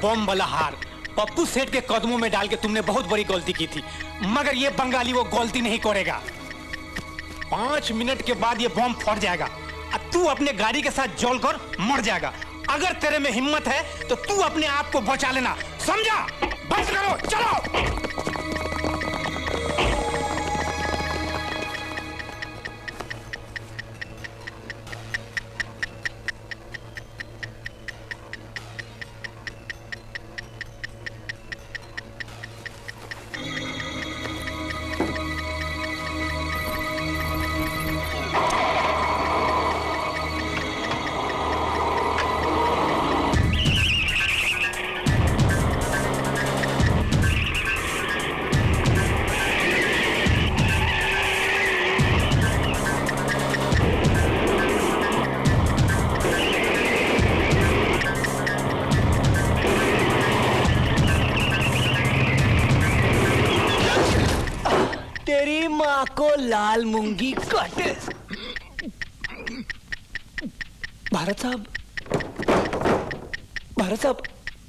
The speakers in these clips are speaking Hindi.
बॉम्ब वाला हार पप्पू सेठ के कदमों में डाल के तुमने बहुत बड़ी गलती की थी, मगर ये बंगाली वो गलती नहीं करेगा। 5 मिनट के बाद ये बॉम्ब फट जाएगा और तू अपने गाड़ी के साथ जलकर मर जाएगा। अगर तेरे में हिम्मत है तो तू अपने आप को बचा लेना, समझा? बस करो, चलो। को लाल मूंगी कट। भारत साहब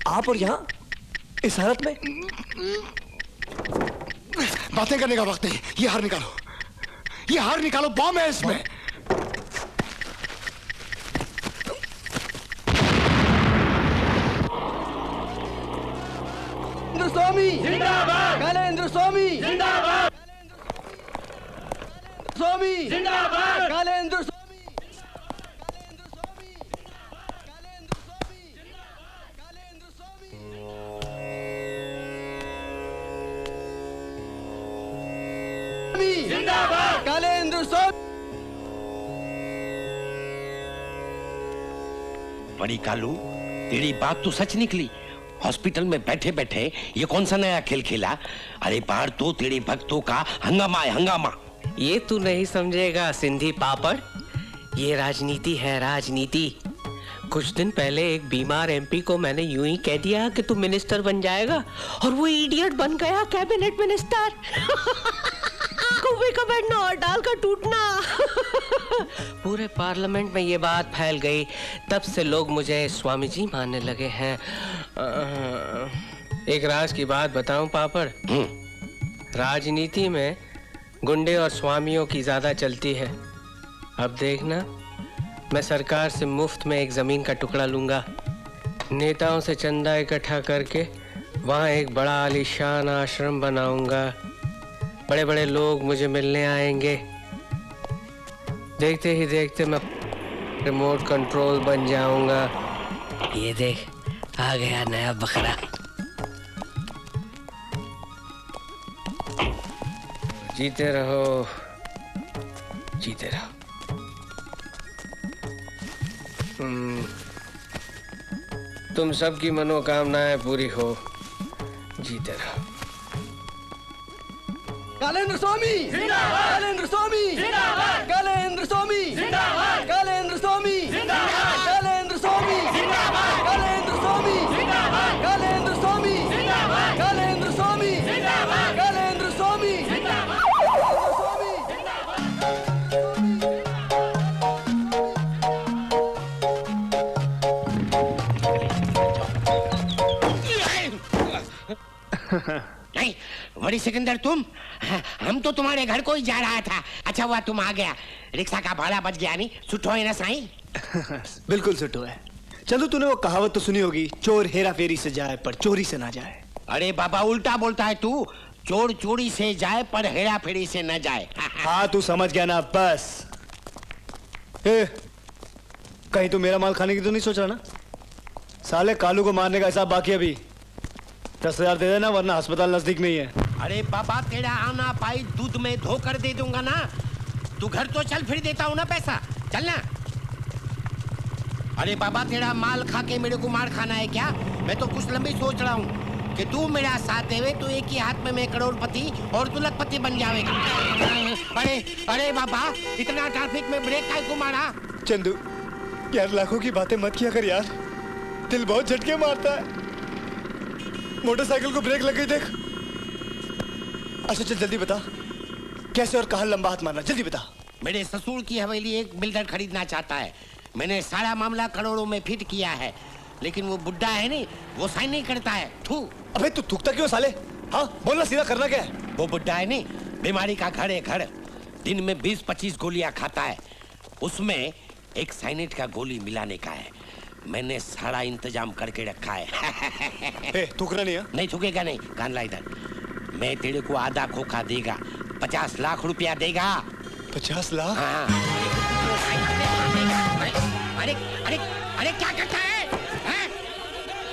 आप और यहाँ इस हालत में? बातें करने का वक्त नहीं, ये हार निकालो, बॉम्ब है इसमें। स्वामी जिंदाबाद, कालेंद्र स्वामी जिंदाबाद, स्वामी जिंदाबाद, कालेंद्र स्वामी, जिंदाबाद, कालेंद्र स्वामी। बड़ी कालू, तेरी बात तो सच निकली। हॉस्पिटल में बैठे बैठे ये कौन सा नया खेल खेला? अरे बाहर तो तेरे भक्तों का हंगामा है, हंगामा। ये तू नहीं समझेगा सिंधी पापड़, ये राजनीति है, राजनीति। कुछ दिन पहले एक बीमार एमपी को मैंने यूं ही कह दिया कि तू मिनिस्टर बन जाएगा और वो इडियट बन गया कैबिनेट मिनिस्टर। कुएं का बैठना और डाल का टूटना। पूरे पार्लियामेंट में ये बात फैल गई, तब से लोग मुझे स्वामी जी मानने लगे हैं। एक राज की बात बताऊं पापड़, राजनीति में गुंडे और स्वामियों की ज्यादा चलती है। अब देखना, मैं सरकार से मुफ्त में एक जमीन का टुकड़ा लूंगा, नेताओं से चंदा इकट्ठा करके वहां एक बड़ा आलीशान आश्रम बनाऊंगा। बड़े बड़े लोग मुझे मिलने आएंगे। देखते ही देखते मैं रिमोट कंट्रोल बन जाऊंगा। ये देख, आ गया नया बकरा। जीते रहो, जीते रहो। तुम सबकी मनोकामनाएं पूरी हो, जीते रहो। कालेंद्र स्वामी जिंदाबाद, कालेंद्र स्वामी जिंदाबाद, कालेंद्र स्वामी जिंदाबाद, कालेंद्र स्वामी जिंदाबाद, कालेंद्र स्वामी जिंदाबाद, कालेंद्र स्वामी जिंदाबाद, कालेंद्र स्वामी जिंदाबाद, कालेंद्र स्वामी जिंदाबाद, कालेंद्र स्वामी जिंदाबाद। नहीं बड़ी सिकंदर, तुम? हम तो तुम्हारे घर को ही जा रहा था। अच्छा हुआ तुम आ गया, रिक्शा का भाड़ा बच गया। नहीं सुठो है ना साईं? बिल्कुल सुठो है। चलो, तूने वो कहावत तो सुनी होगी, चोर हेरा फेरी से जाए पर चोरी से ना जाए। अरे बाबा, उल्टा बोलता है तू। चोर चोरी से जाए पर हेरा फेरी से न जाए। हाँ, तू समझ गया ना। बस कहीं तू मेरा माल खाने की तो नहीं सोच रहा ना? साले कालू को मारने का हिसाब बाकी अभी। 10,000 दे देना, वरना अस्पताल नजदीक में ही है। अरे बाबा, तेरा आना पाई दूध में धोकर दे दूंगा ना। तू घर तो चल, फिर देता हूँ ना पैसा। चलना। अरे बाबा, तेरा माल खा के मेरे को मार खाना है क्या? मैं तो कुछ लंबी सोच रहा हूँ कि तू मेरा साथ देवे तो एक ही हाथ में मैं करोड़पति और तू लखपति बन जाएगा। अरे बाबा, इतना ट्रैफिक में ब्रेक काहे को मारा? चंदू यार, लाखों की बातें मत किया कर यार, दिल बहुत झटके मारता है। मोटरसाइकिल को ब्रेक लग गई, देख। अच्छा चल जल्दी बता, कैसे और कहाँ लंबा हाथ मारना, जल्दी बता। मेरे ससुर की हवेली एक बिल्डर खरीदना चाहता है। मैंने सारा मामला करोड़ों में फिट किया है। लेकिन वो बुड्ढा है नहीं, वो साइन नहीं करता है। थू। अबे तू थूकता क्यों साले? हाँ बोलना, सीधा करना क्या है? वो बुड्ढा है नहीं, बीमारी का घर है घर। दिन में 20-25 गोलियां खाता है, उसमें एक साइनेट का गोली मिलाने का है। मैंने सारा इंतजाम करके रखा है। थूकना नहीं है? नहीं थूकेगा नहीं, कान ला इधर। मैं तेरे को आधा खोखा देगा, 50 लाख रुपया देगा। 50 लाख? हाँ। अरे अरे अरे क्या करता है, हैं?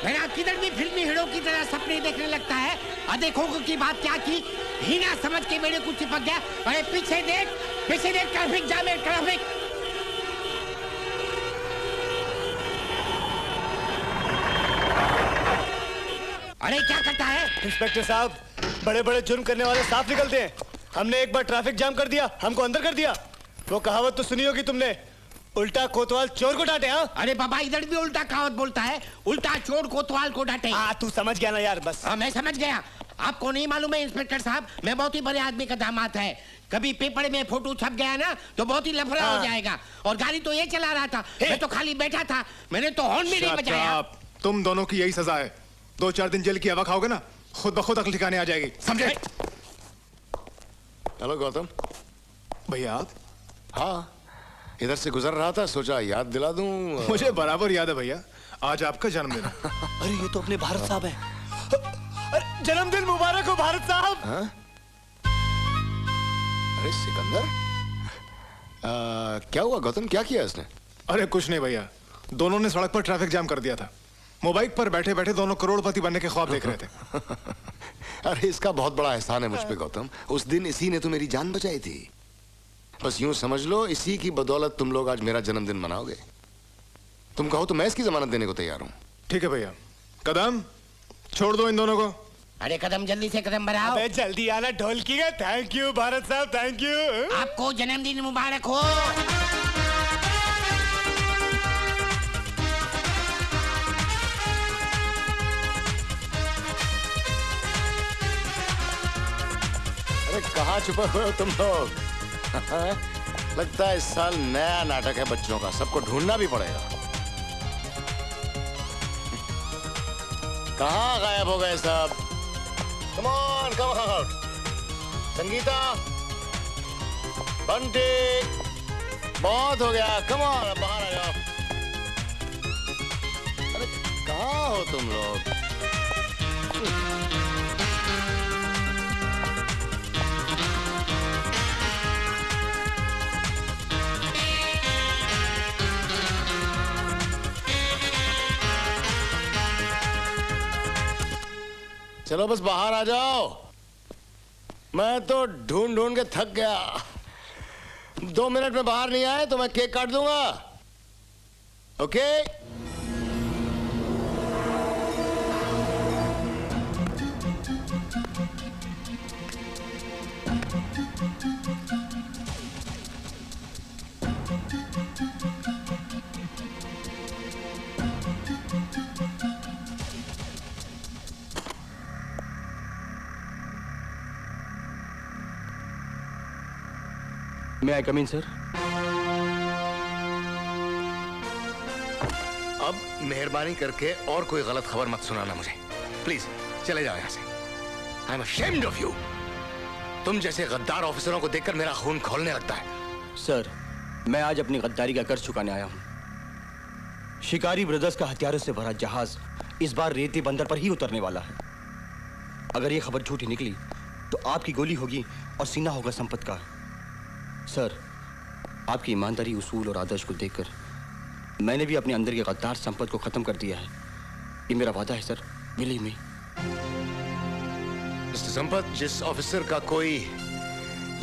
मेरा किधर भी फिल्मी हीरो की तरह सपने देखने लगता है। देखो की बात क्या की, हीना समझ के मेरे को चिपक गया। अरे पीछे देख, ट्रैफिक जाम है, ट्रैफिक। अरे क्या करता है? इंस्पेक्टर साहब, बड़े बड़े जुर्म करने वाले साफ निकलते हैं। हमने एक बार ट्रैफिक जाम कर दिया, हमको अंदर कर दिया। वो कहावत तो सुनी होगी तुमने, उल्टा कोतवाल चोर को डांटे। हाँ अरे बाबा, इधर भी उल्टा कहावत बोलता है, उल्टा चोर कोतवाल को डांटे। तू समझ गया ना यार, बस। हाँ मैं समझ गया। आपको नहीं मालूम है इंस्पेक्टर साहब, मैं बहुत ही बड़े आदमी का दामाद है। कभी पेपर में फोटो छप गया ना तो बहुत ही लफड़ा हो जाएगा। और गाड़ी तो ये चला रहा था, मैं तो खाली बैठा था, मैंने तो हॉर्न भी नहीं बजाया। तुम दोनों की यही सजा है। 2-4 दिन जेल की हवा खाओगे ना, खुद ब खुद अकल ठिकाने आ जाएगी, समझे? हेलो गौतम भैया आप? हाँ, इधर से गुजर रहा था, सोचा याद दिला दूं। मुझे बराबर याद है भैया, आज आपका जन्मदिन है। अरे ये तो अपने भारत साहब है। जन्मदिन मुबारक हो भारत साहब। हाँ? अरे सिकंदर, क्या हुआ गौतम, क्या किया इसने? अरे कुछ नहीं भैया, दोनों ने सड़क पर ट्रैफिक जाम कर दिया था। मोबाइल पर बैठे बैठे दोनों करोड़पति बनने के ख्वाब देख रहे थे। अरे इसका बहुत बड़ा एहसान है मुझ पे गौतम, उस दिन इसी ने तो मेरी जान बचाई थी। बस यूं समझ लो, इसी की बदौलत तुम लोग आज मेरा जन्मदिन मनाओगे। तुम कहो तो मैं इसकी जमानत देने को तैयार हूं। ठीक है भैया, कदम छोड़ दो इन दोनों को। अरे कदम जल्दी से कदम बढ़ाओ। अबे जल्दी आना ढोलकी का। थैंक यू भारत साहब, थैंक यू। आपको जन्मदिन मुबारक हो। अरे कहाँ छुपे हुए हो तुम लोग? लगता है इस साल नया नाटक है बच्चों का, सबको ढूंढना भी पड़ेगा। कहाँ गायब हो गए सब? Come on, come out. Sangeeta, Bunty, बहुत हो गया, come on, अब बाहर आ जाओ। अरे कहाँ हो तुम लोग? चलो बस बाहर आ जाओ, मैं तो ढूंढ ढूंढ के थक गया। 2 मिनट में बाहर नहीं आए तो मैं केक काट दूंगा। Okay? May I come in, sir? अब मेहरबानी करके और कोई गलत खबर मत सुनाना मुझे, प्लीज चले जाओ यहां से। I am ashamed of you। तुम जैसे गद्दार ऑफिसरों को देखकर मेरा खून खौलने लगता है। सर, मैं आज अपनी गद्दारी का कर्ज चुकाने आया हूं। शिकारी ब्रदर्स का हथियारों से भरा जहाज इस बार रेती बंदर पर ही उतरने वाला है। अगर ये खबर झूठी निकली तो आपकी गोली होगी और सीना होगा संपत का। सर, आपकी ईमानदारी, उसूल और आदर्श को देखकर मैंने भी अपने अंदर के गद्दार संपत को खत्म कर दिया है। ये मेरा वादा है sir, believe me. Mister Sampat, जिस ऑफिसर का कोई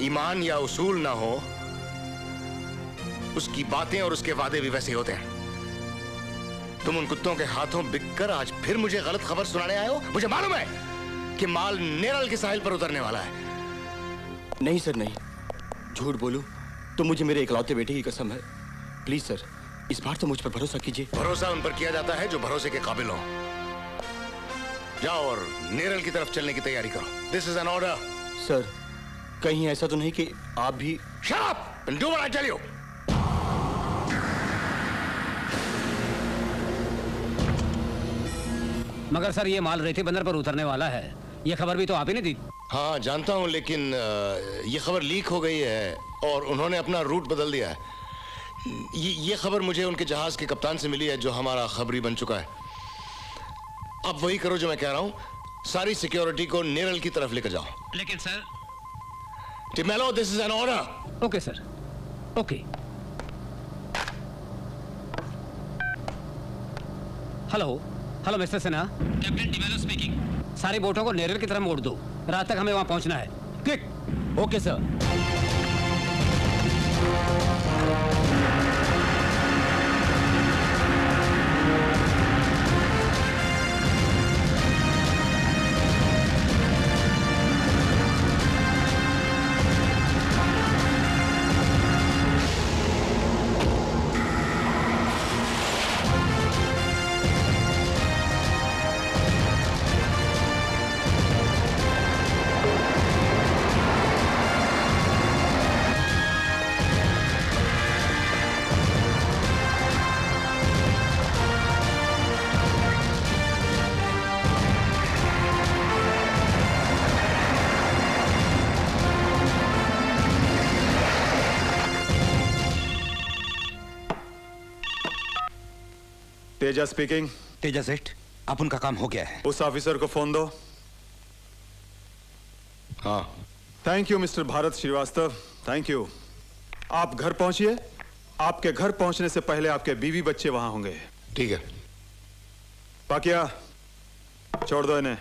ईमान या उसूल ना हो, उसकी बातें और उसके वादे भी वैसे ही होते हैं। तुम उन कुत्तों के हाथों बिककर आज फिर मुझे गलत खबर सुनाने आए हो। मुझे मालूम है कि माल नेरल के साहिल पर उतरने वाला है। नहीं सर, नहीं। झूठ बोलूं तो मुझे मेरे इकलौते बेटे की कसम है। प्लीज सर, इस बार तो मुझ पर भरोसा कीजिए। भरोसा उन पर किया जाता है जो भरोसे के काबिल हो। जाओ और नेरल की तरफ चलने की तैयारी करो। This is an order. Sir, कहीं ऐसा तो नहीं कि आप भी? Shut up and do what I tell you. मगर सर ये माल रेती बंदर पर उतरने वाला है, ये खबर भी तो आप ही ने दी। हाँ जानता हूँ, लेकिन ये खबर लीक हो गई है और उन्होंने अपना रूट बदल दिया है। ये खबर मुझे उनके जहाज के कप्तान से मिली है जो हमारा खबरी बन चुका है। अब वही करो जो मैं कह रहा हूँ, सारी सिक्योरिटी को नेरल की तरफ लेकर जाओ। लेकिन sir. Timelo, this is an order. Okay sir, okay. Hello hello mister Sinha, captain Timelo speaking. सारी बोटों को नेरल की तरफ मोड़ दो, रात तक हमें वहां पहुंचना है। Quick. Okay sir. Teja speaking. Teja सेठ, अब उनका काम हो गया है। उस ऑफिसर को फोन दो। हाँ। Thank you mister Bharat Srivastava, thank you. आप घर पहुंचिए, आपके घर पहुंचने से पहले आपके बीवी बच्चे वहां होंगे। ठीक है। पाकिया, छोड़ दो इन्हें।